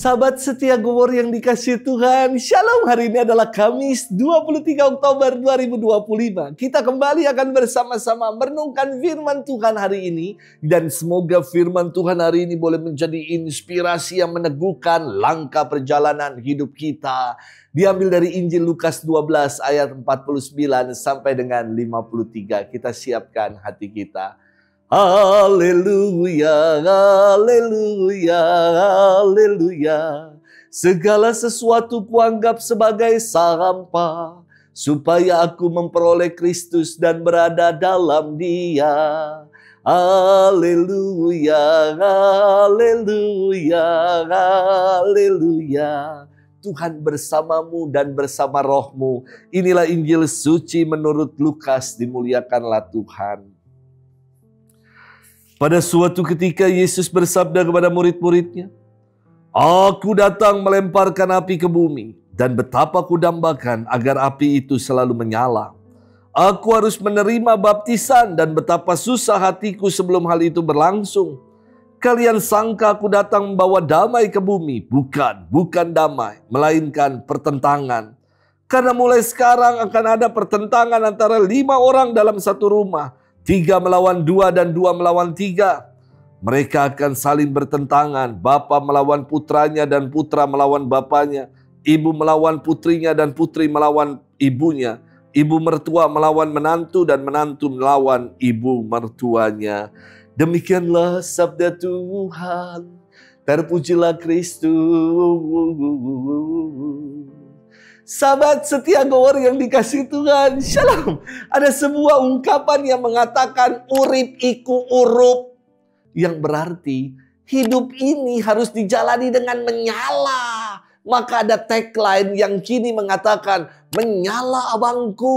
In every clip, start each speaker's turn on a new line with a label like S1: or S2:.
S1: Sahabat setia Gowor yang dikasihi Tuhan, Shalom. Hari ini adalah Kamis 23 Oktober 2025. Kita kembali akan bersama-sama merenungkan firman Tuhan hari ini. Dan semoga firman Tuhan hari ini boleh menjadi inspirasi yang meneguhkan langkah perjalanan hidup kita. Diambil dari Injil Lukas 12 ayat 49 sampai dengan 53. Kita siapkan hati kita. Haleluya, haleluya, haleluya. Segala sesuatu kuanggap sebagai sampah, supaya aku memperoleh Kristus dan berada dalam Dia. Haleluya, haleluya, haleluya. Tuhan bersamamu dan bersama rohmu. Inilah Injil suci menurut Lukas, dimuliakanlah Tuhan. Pada suatu ketika Yesus bersabda kepada murid-muridnya, "Aku datang melemparkan api ke bumi, dan betapa kudambakan agar api itu selalu menyala. Aku harus menerima baptisan, dan betapa susah hatiku sebelum hal itu berlangsung. Kalian sangka aku datang membawa damai ke bumi? Bukan damai, melainkan pertentangan. Karena mulai sekarang akan ada pertentangan antara 5 orang dalam satu rumah. 3 melawan 2 dan 2 melawan 3. Mereka akan saling bertentangan. Bapa melawan putranya dan putra melawan bapanya. Ibu melawan putrinya dan putri melawan ibunya. Ibu mertua melawan menantu dan menantu melawan ibu mertuanya." Demikianlah sabda Tuhan. Terpujilah Kristus. Sahabat setia Gowor yang dikasihi Tuhan, Shalom. Ada sebuah ungkapan yang mengatakan urip iku urup, yang berarti hidup ini harus dijalani dengan menyala. Maka ada tagline yang kini mengatakan, menyala abangku.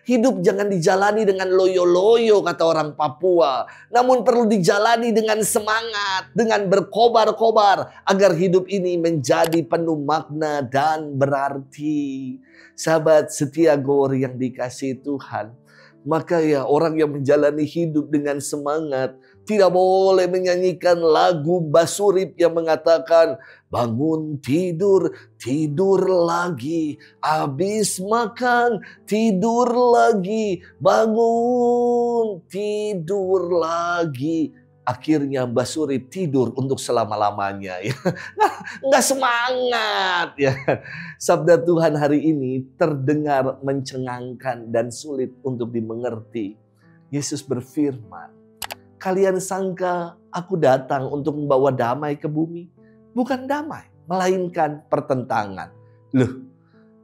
S1: Hidup jangan dijalani dengan loyo-loyo, kata orang Papua. Namun perlu dijalani dengan semangat, dengan berkobar-kobar, agar hidup ini menjadi penuh makna dan berarti. Sahabat setia Gowor yang dikasihi Tuhan, maka ya orang yang menjalani hidup dengan semangat tidak boleh menyanyikan lagu basurip yang mengatakan, bangun tidur, tidur lagi. Habis makan, tidur lagi. Bangun, tidur lagi. Akhirnya basurip tidur untuk selama-lamanya. Ya. Nggak semangat. Ya. Sabda Tuhan hari ini terdengar mencengangkan dan sulit untuk dimengerti. Yesus berfirman, "Kalian sangka aku datang untuk membawa damai ke bumi? Bukan damai, melainkan pertentangan." Loh,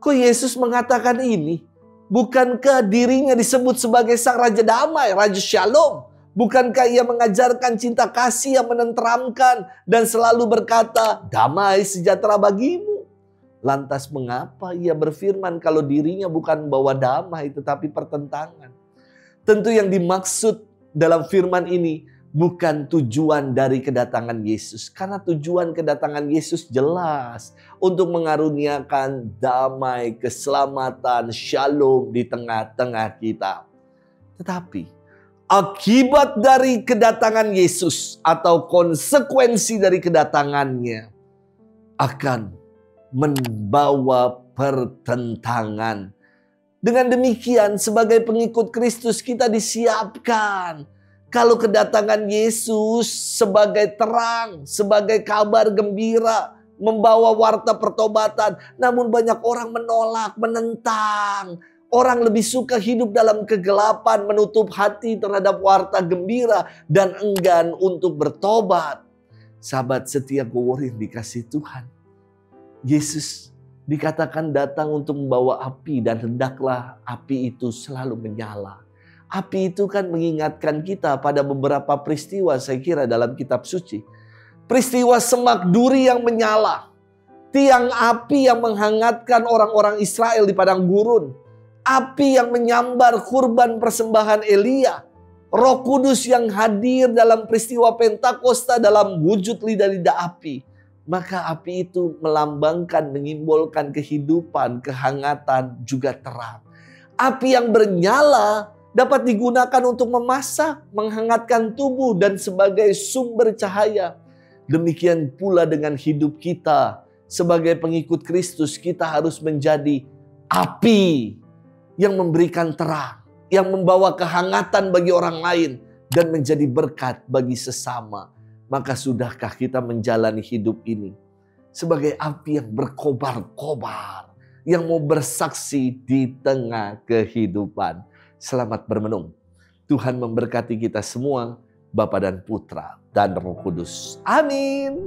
S1: kok Yesus mengatakan ini? Bukankah dirinya disebut sebagai sang Raja Damai, Raja Shalom? Bukankah ia mengajarkan cinta kasih yang menenteramkan dan selalu berkata, damai sejahtera bagimu? Lantas mengapa ia berfirman kalau dirinya bukan membawa damai tetapi pertentangan? Tentu yang dimaksud dalam firman ini bukan tujuan dari kedatangan Yesus. Karena tujuan kedatangan Yesus jelas untuk mengaruniakan damai, keselamatan, shalom di tengah-tengah kita. Tetapi akibat dari kedatangan Yesus atau konsekuensi dari kedatangannya akan membawa pertentangan. Dengan demikian, sebagai pengikut Kristus kita disiapkan. Kalau kedatangan Yesus sebagai terang, sebagai kabar gembira, membawa warta pertobatan. Namun banyak orang menolak, menentang. Orang lebih suka hidup dalam kegelapan, menutup hati terhadap warta gembira, dan enggan untuk bertobat. Sahabat setia Gowor yang dikasihi Tuhan, Yesus dikatakan datang untuk membawa api, dan hendaklah api itu selalu menyala. Api itu kan mengingatkan kita pada beberapa peristiwa, saya kira dalam kitab suci. Peristiwa semak duri yang menyala. Tiang api yang menghangatkan orang-orang Israel di padang gurun. Api yang menyambar kurban persembahan Elia. Roh Kudus yang hadir dalam peristiwa Pentakosta dalam wujud lidah-lidah api. Maka api itu melambangkan, menyimbolkan kehidupan, kehangatan, juga terang. Api yang bernyala dapat digunakan untuk memasak, menghangatkan tubuh, dan sebagai sumber cahaya. Demikian pula dengan hidup kita. Sebagai pengikut Kristus, kita harus menjadi api yang memberikan terang, yang membawa kehangatan bagi orang lain, dan menjadi berkat bagi sesama. Maka sudahkah kita menjalani hidup ini sebagai api yang berkobar-kobar, yang mau bersaksi di tengah kehidupan. Selamat bermenung. Tuhan memberkati kita semua, Bapa dan Putra dan Roh Kudus. Amin.